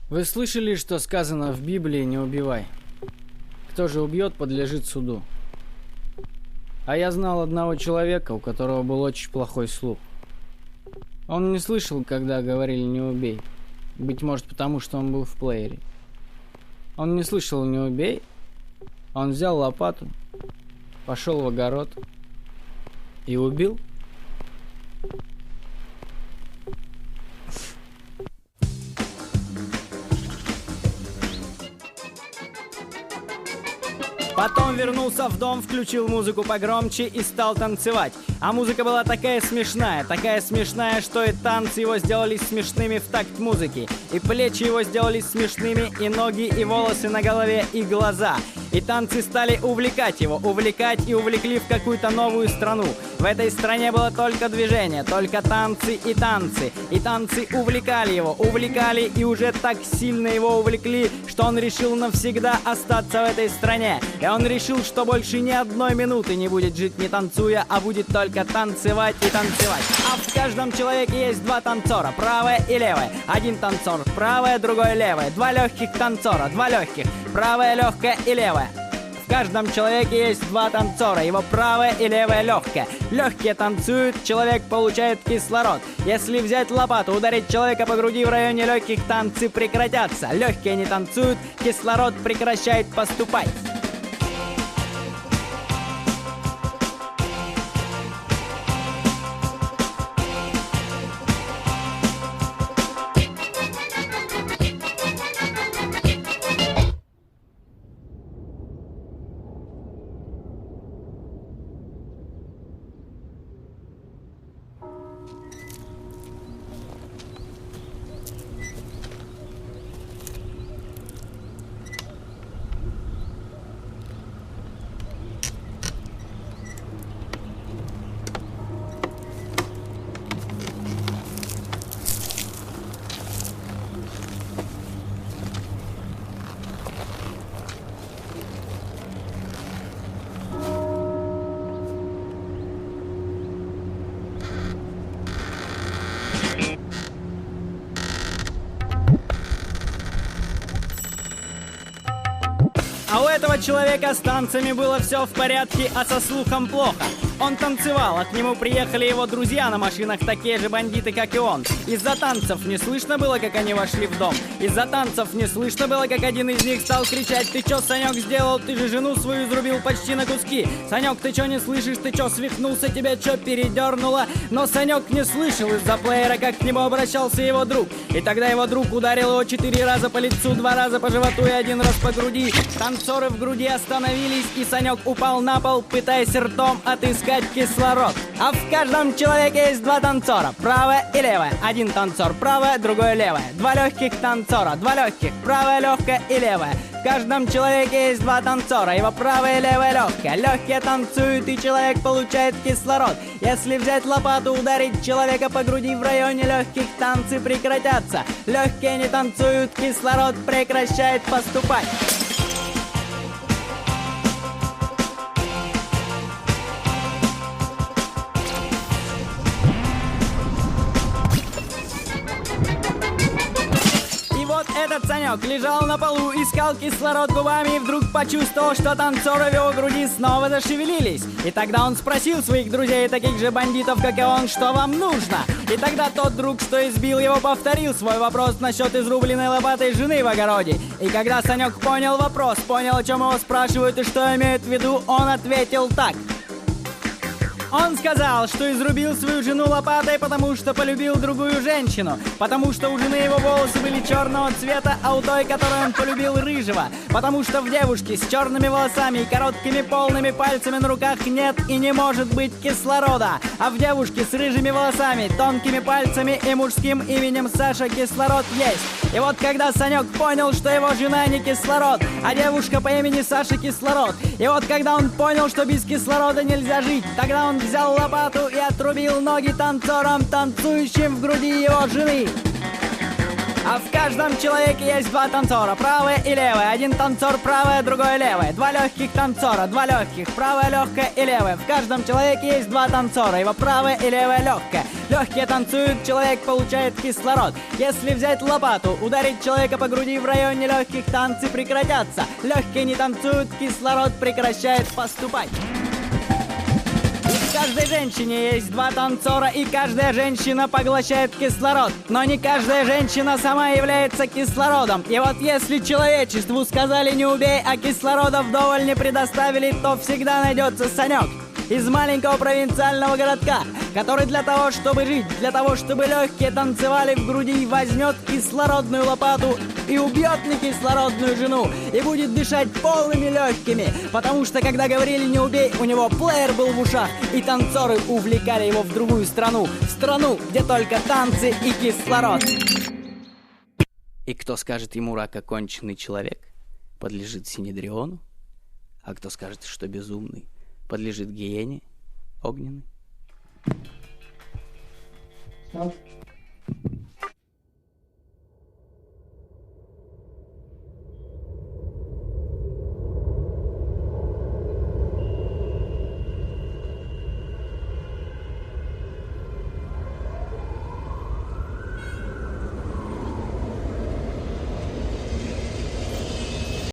Вы слышали, что сказано в Библии «не убивай»? Кто же убьет, подлежит суду. А я знал одного человека, у которого был очень плохой слух. Он не слышал, когда говорили «не убей». Быть может, потому что он был в плеере. Он не слышал «не убей». Он взял лопату, пошел в огород и убил. Потом вернулся в дом, включил музыку погромче и стал танцевать. А музыка была такая смешная, что и танцы его сделались смешными в такт музыки. И плечи его сделались смешными, и ноги, и волосы на голове, и глаза. И танцы стали увлекать его, увлекать и увлекли в какую-то новую страну. В этой стране было только движение, только танцы и танцы. И танцы увлекали его, увлекали и уже так сильно его увлекли, что он решил навсегда остаться в этой стране. И он решил, что больше ни одной минуты не будет жить не танцуя, а будет только танцевать и танцевать. А в каждом человеке есть два танцора, правое и левое. Один танцор правое, другой левое. Два легких танцора, два легких, правое легкое и левое. В каждом человеке есть два танцора, его правое и левое легкое. Легкие танцуют, человек получает кислород. Если взять лопату, ударить человека по груди в районе легких, танцы прекратятся. Легкие не танцуют, кислород прекращает поступать. А у этого человека с танцами было все в порядке, а со слухом плохо. Он танцевал, а к нему приехали его друзья на машинах, такие же бандиты, как и он. Из-за танцев не слышно было, как они вошли в дом. Из-за танцев не слышно было, как один из них стал кричать: «Ты чё, Санек, сделал? Ты же жену свою изрубил почти на куски! Санек, ты чё не слышишь? Ты чё, свихнулся? Тебя чё, передернуло?» Но Санек не слышал из-за плеера, как к нему обращался его друг. И тогда его друг ударил его 4 раза по лицу, 2 раза по животу и 1 раз по груди. Танцоры в груди остановились, и Санек упал на пол, пытаясь ртом отыскать кислород. А в каждом человеке есть два танцора, правое и левое. Один танцор правое, другой левое. Два легких танцора, два легких, правое легкое и левое. В каждом человеке есть два танцора, его правое и левое легкое. Легкие танцуют, и человек получает кислород. Если взять лопату, ударить человека по груди в районе легких, танцы прекратятся. Легкие не танцуют, кислород прекращает поступать. Этот Санек лежал на полу, искал кислород губами и вдруг почувствовал, что танцоры в его груди снова зашевелились. И тогда он спросил своих друзей, таких же бандитов, как и он, что вам нужно. И тогда тот друг, что избил его, повторил свой вопрос насчет изрубленной лопатой жены в огороде. И когда Санек понял вопрос, понял, о чем его спрашивают и что имеют в виду, он ответил так. Он сказал, что изрубил свою жену лопатой, потому что полюбил другую женщину. Потому что у жены его волосы были черного цвета, а у той, которую он полюбил, рыжего. Потому что в девушке с черными волосами и короткими полными пальцами на руках нет и не может быть кислорода. А в девушке с рыжими волосами, тонкими пальцами и мужским именем Саша кислород есть. И вот когда Санек понял, что его жена не кислород, а девушка по имени Саша кислород. И вот когда он понял, что без кислорода нельзя жить, тогда он взял лопату и отрубил ноги танцорам, танцующим в груди его жены. А в каждом человеке есть два танцора, правый и левый. Один танцор правый, другой левый. Два легких танцора, два легких, правое легкое и левое. В каждом человеке есть два танцора, его правое и левое легкое. Легкие танцуют, человек получает кислород. Если взять лопату, ударить человека по груди в районе легких, танцы прекратятся. Легкие не танцуют, кислород прекращает поступать. В каждой женщине есть два танцора, и каждая женщина поглощает кислород. Но не каждая женщина сама является кислородом. И вот если человечеству сказали не убей, а кислорода вдоволь не предоставили, то всегда найдется Санек из маленького провинциального городка, который для того, чтобы жить, для того, чтобы легкие танцевали в груди, возьмет кислородную лопату и убьет некислородную жену, и будет дышать полными легкими, потому что, когда говорили «не убей», у него плеер был в ушах, и танцоры увлекали его в другую страну, в страну, где только танцы и кислород. И кто скажет ему рак оконченный человек, подлежит синедриону, а кто скажет, что безумный, подлежит гиене огненной. Все?